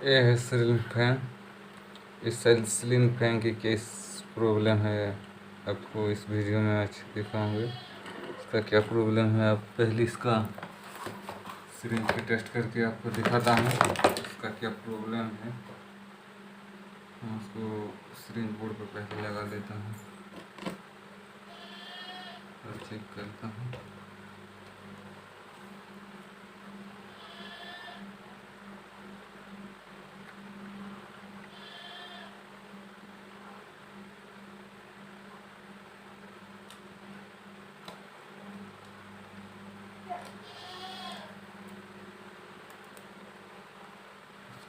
ये है ceiling fan. इस सीलिंग फैन की केस प्रॉब्लम है आपको इस वीडियो में आज दिखाऊंगे। इसका क्या प्रॉब्लम है, आप पहले इसका सिरिंज पे टेस्ट करके आपको दिखाता हूँ इसका क्या प्रॉब्लम है। मैं उसको सिरिंज बोर्ड पर पहले लगा देता हूँ और चेक करता हूँ।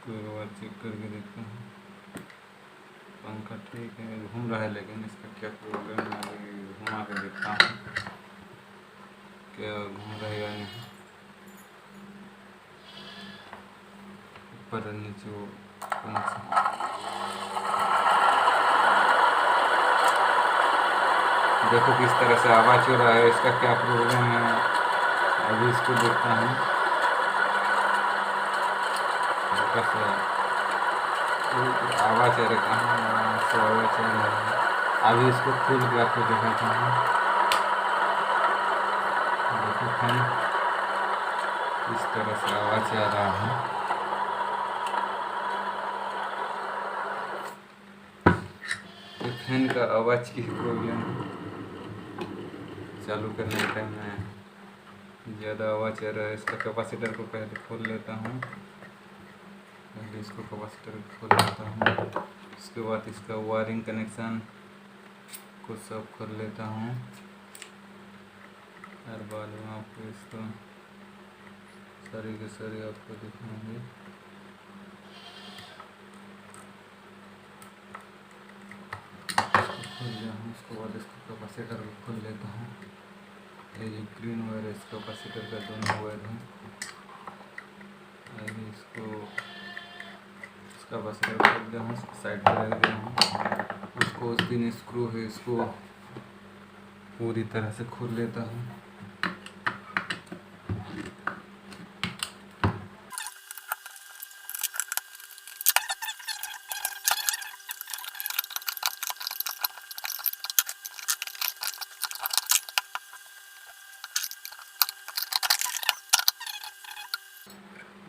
इसको और चेक करके देखता हूँ। पंखा ठीक है, घूम रहा है, लेकिन इसका क्या प्रॉब्लम है अभी घुमा के देखता हूँ क्या घूम रहा है या नहीं। ऊपर नीचे वो देखो किस तरह से आवाज़ हो रहा है, इसका क्या प्रॉब्लम है अभी इसको देखता हूँ। आवाज़ आ रही कहाँ से आवाज़ आ रहा है, अभी इसको खोल के आपको दिखाता हूँ। देखो फैन इस तरह से आवाज़ आ रहा है। तो फैन का आवाज़ की प्रॉब्लम चालू करने के टाइम में ज़्यादा आवाज़ आ रहा है। इसका कैपेसिटर को पहले खोल लेता हूँ। पहले इसको कैपेसिटर खोल लेता हूँ, उसके बाद इसका वायरिंग कनेक्शन को सब खोल लेता हूँ और बाद में आपको इसको सारी के सारी आपको दिखाएंगे। खोल लिया हूँ, उसके बाद इसको कैपेसिटर को खोल लेता हूँ। ये जो ग्रीन वायर है इस कैपेसिटर का दोनों वायर है, इसको इसका कैपेसिटर खोल दिया हूँ, साइड पर रख दिया हूँ। उसको उस दिन स्क्रू है इसको पूरी तरह से खोल लेता हूँ।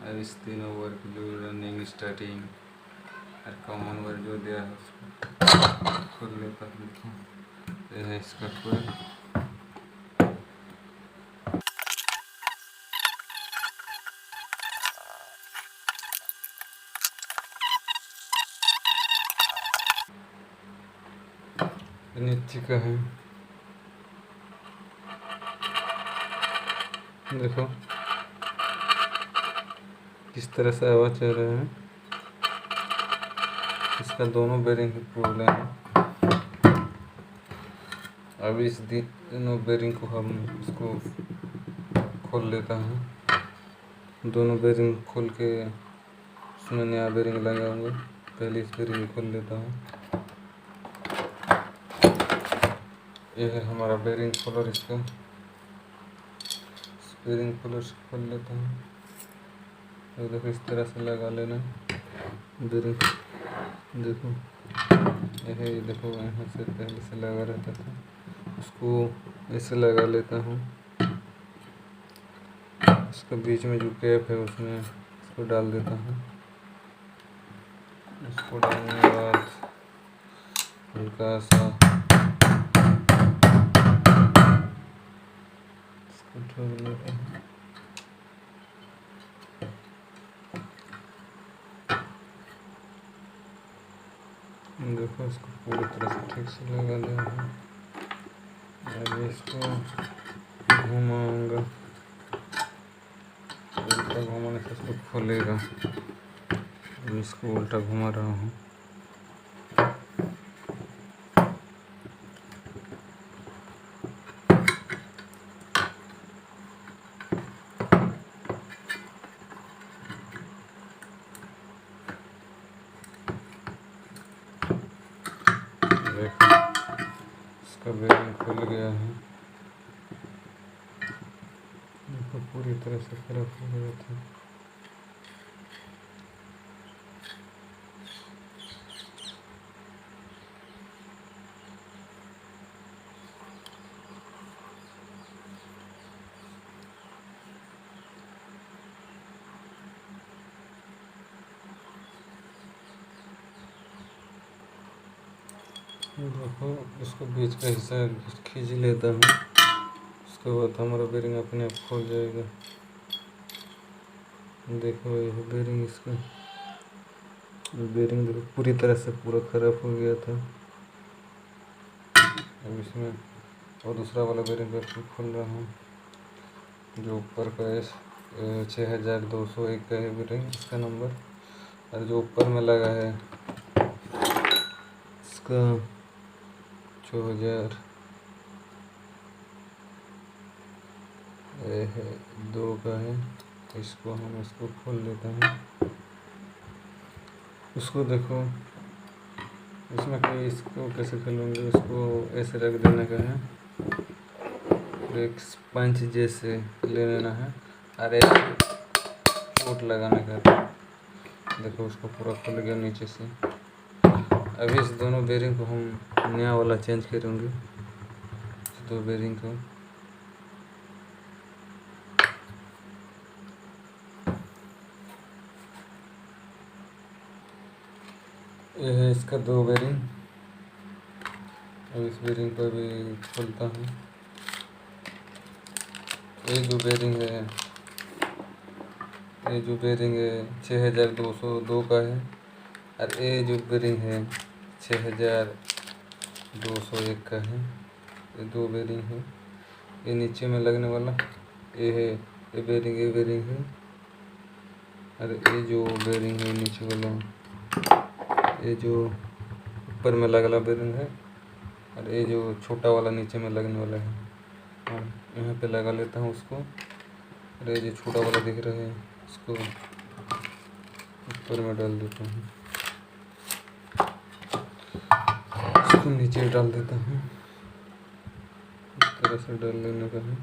अब इस तीनों वर्क जो रनिंग स्टार्टिंग और कॉमन वर्क जो दिया है उसको खोल लेता हूँ। यह है इसका कोयल। नीचे का है, देखो किस तरह से आवाज़ आ रहा है। इसका दोनों बेरिंग की प्रॉब्लम है। अब इस दोनों बेरिंग को हम इसको खोल लेता हूँ। दोनों बेरिंग खोल के उसमें नया बेरिंग लगाऊंगा। पहले इस बेरिंग को खोल लेता हूँ। यह है हमारा बेरिंग खोलर। इसका बेरिंग खोलर से खोल लेता हूँ। तो देखो इस तरह से लगा लेना बेरिंग। देखो यह है, देखो यहाँ से पहले से लगा रहता था, उसको ऐसे लगा लेता हूँ। इसका बीच में जो कैप है उसमें इसको डाल देता हूँ। इसको डालने के बाद हल्का सा इसको ठोक लेता हूँ। देखो इसको पूरी तरह से ठीक से लगा लिया है। अभी इसको घुमाऊंगा, उल्टा घुमाने से इसको खोलेगा। अभी इसको उल्टा घुमा रहा हूँ। देखो इसका बेरिंग खुल गया है। देखो पूरी तरह से खराब हो गया था। देखो इसको बीच का हिस्सा खींच लेता हूँ, उसके बाद हमारा बेरिंग अपने आप खोल जाएगा। देखो ये बेरिंग, इसका बेरिंग देखो पूरी तरह से पूरा खराब हो गया था। अब इसमें और दूसरा वाला बेरिंग करके खोल रहा हूँ, जो ऊपर का है 6201 का है बेरिंग, इसका नंबर। और जो ऊपर में लगा है इसका 4002 का है। इसको हम इसको खोल लेते हैं। उसको देखो इसमें कोई, इसको कैसे खोलूँगे, उसको ऐसे रख देने का है, एक पंच जैसे ले लेना है और एक चोट लगाने का। देखो उसको पूरा खुल गया नीचे से। अभी इस दोनों बेरिंग को हम नया वाला चेंज करेंगे, इस दो बेरिंग को। ये है इसका दो बेरिंग। अब इस बेरिंग को भी खोलता हूँ। ये जो बेरिंग है, ये जो बेरिंग है 6202 का है, और ये जो बेरिंग है 6201 का है। ये दो बेरिंग है। ये नीचे में लगने वाला ये है, ये बेरिंग है। और ये जो बेरिंग है नीचे वाला, ये जो ऊपर में लगला बेरिंग है, और ये जो छोटा वाला नीचे में लगने वाला है। हाँ, यहाँ पे लगा लेता हूँ उसको। और ये जो छोटा वाला दिख रहा है उसको ऊपर में डाल देता हूँ, इसको नीचे डाल देता हूँ। इस तरह से डाल लेने का है।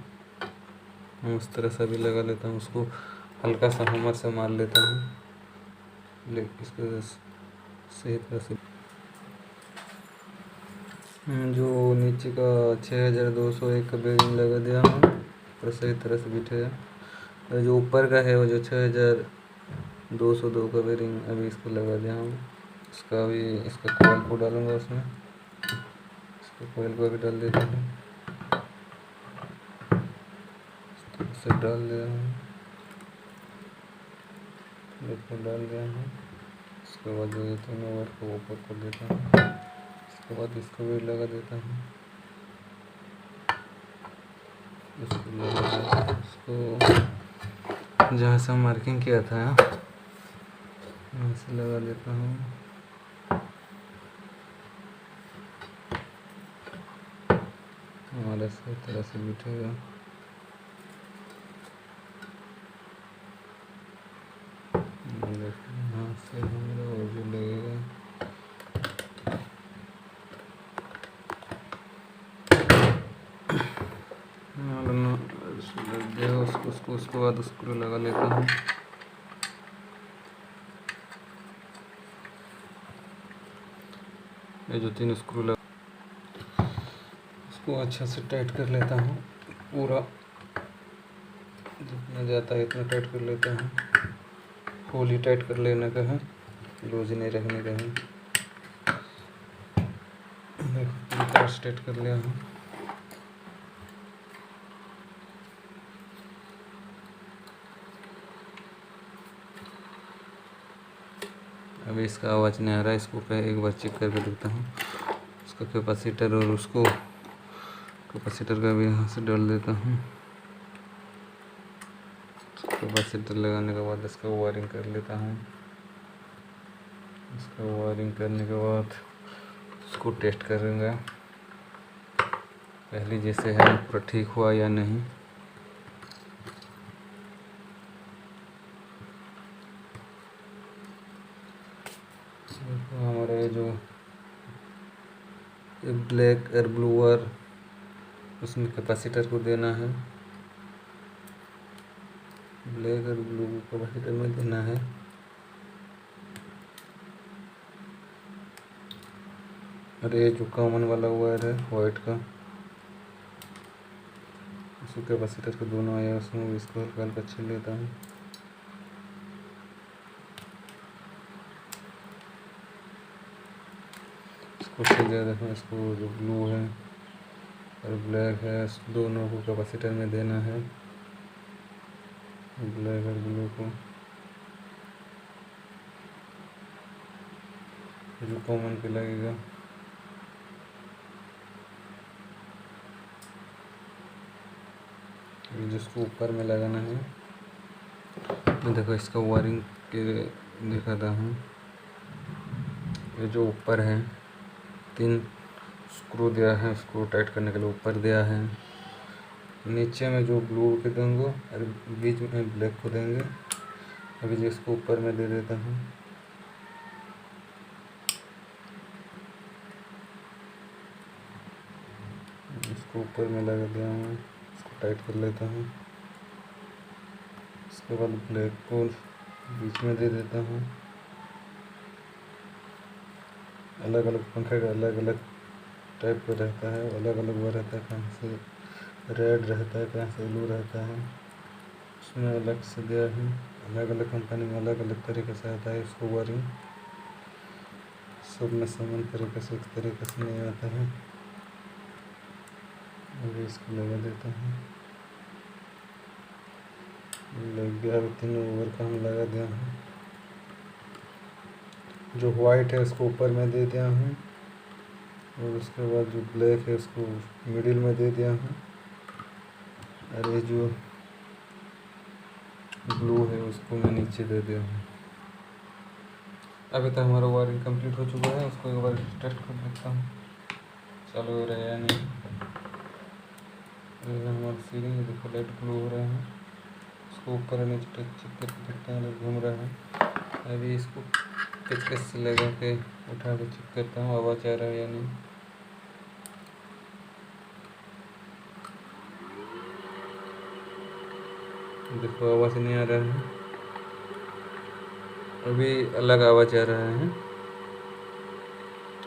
मैं उस तरह से भी लगा लेता हूँ, उसको हल्का सा हमर से मार लेता हूँ, लेकिन इसको सही तरह से। जो नीचे का 6201 का बेरिंग लगा दिया हूँ, और सही तरह से बिठेगा। और जो ऊपर का है वो जो 6202 का बेरिंग, अभी इसको लगा दिया हूँ। इसका भी, इसका कोयल को डालूंगा उसमें, इसको कोयल को भी डाल देता हूँ, इसे डाल दिया हूँ। देखो डाल दिया हूँ। इसके बाद जो ये दोनों वायर को ऊपर कर देता हूँ। इसके बाद इसको भी लगा देता हूँ, इसको जहाँ से मार्किंग किया था वहाँ से लगा देता हूँ। हमारा सही तरह से बिठेगा। यहाँ से हमारा वो भी लगेगा। उसको बाद स्क्रू लगा लेता हूँ। ये जो 3 स्क्रू लगा, उसको अच्छा से टाइट कर लेता हूँ। पूरा जितना जाता है इतना टाइट कर लेता हूँ। फुल ही टाइट कर लेने का है, लूज नहीं रखने का है। देखो पूरी तरह से टाइट कर लिया हूँ। अभी इसका आवाज़ नहीं आ रहा है, इसको एक बार चेक करके देखता हूँ। उसका कैपेसिटर, और उसको कैपेसिटर का भी यहाँ से डाल देता हूँ। कैपेसिटर लगाने के बाद इसका वायरिंग कर लेता हूँ। इसका वायरिंग करने के बाद उसको टेस्ट करूँगा पहले जैसे है पूरा ठीक हुआ या नहीं। हमारा ये जो ब्लैक और ब्लू वायर, उसमें कैपेसिटर को देना है, ब्लैक और ब्लू कैपेसिटर में देना है। और ये जो कॉमन वाला वायर है वाइट का, उसी कैपेसिटर के दोनों आया, उसमें इसको हल्का हल्का छील लेता हूँ। इसको सही जगह देखो, इसको जो ब्लू है और ब्लैक है दोनों को कैपेसिटर में देना है, ब्लैक और ब्लू को जो कॉमन पे लगेगा। जिसको ऊपर में लगाना है, मैं देखो इसका वायरिंग के दिखाता हूँ। ये जो ऊपर है 3 स्क्रू दिया है, उसको टाइट करने के लिए ऊपर दिया है। नीचे में जो ब्लू के देंगे और बीच में ब्लैक को देंगे। अभी जो इसको ऊपर में दे देता हूँ, इसको ऊपर में लगा दिया हूँ, इसको टाइट कर लेता हूँ। इसके बाद ब्लैक को बीच में दे देता हूँ। अलग अलग पंखे का अलग अलग टाइप का रहता है, अलग अलग वो रहता है, कहाँ से रेड रहता है, कहाँ से ब्लू रहता है, उसमें अलग से दिया है। अलग अलग कंपनी में अलग अलग तरीके से आता है। इसको वायरिंग सब में समान तरीके से एक तरीके से नहीं आता है। अभी इसको लगा देता हूँ, लग गया। अभी तीनों ओवर का हम लगा दिया हूँ। जो वाइट है उसको ऊपर में दे दिया हूँ और उसके बाद जो ब्लैक है उसको मिडिल में दे दिया हूँ और ये जो ब्लू है उसको मैं नीचे दे दिया हूँ। अभी तक हमारा वायरिंग कंप्लीट हो चुका है। उसको एक बार टेस्ट कर देखता हूँ चालू हो रहा है या नहीं। हमारी सीलिंग देखो लाइट ब्लू हो रहा है, उसको ऊपर नीचे चेक करके देखते हैं, घूम रहा है। अभी इसको पेचकस से लगा के उठा के चेक करता हूँ आवाज़ आ रहा है या नहीं। देखो आवाज़ नहीं आ रहा है, अभी अलग आवाज़ आ रहा है।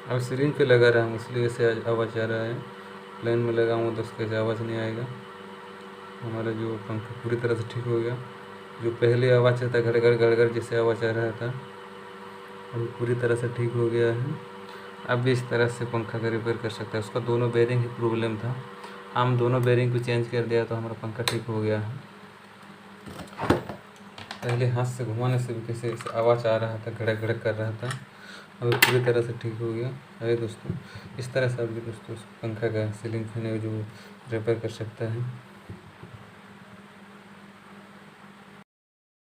अब सिरिंज पे लगा रहा हूँ इसलिए से आवाज़ आ रहा है। प्लेन में लगाऊँ तो उसके से आवाज़ नहीं आएगा। हमारा जो पंखा पूरी तरह से ठीक हो गया। जो पहले आवाज़ आता गड़गड़ गड़गड़ जैसे आवाज़ आ रहा था, अभी पूरी तरह से ठीक हो गया है। अब भी इस तरह से पंखा का रिपेयर कर सकता है। उसका दोनों बेरिंग ही प्रॉब्लम था, हम दोनों बेरिंग को चेंज कर दिया तो हमारा पंखा ठीक हो गया है। पहले हाथ से घुमाने से भी कैसे आवाज़ आ रहा था, घड़क घड़क कर रहा था, अभी पूरी तरह से ठीक हो गया है दोस्तों। इस तरह से आप भी दोस्तों पंखा का सीलिंग फैन जो रिपेयर कर सकता है।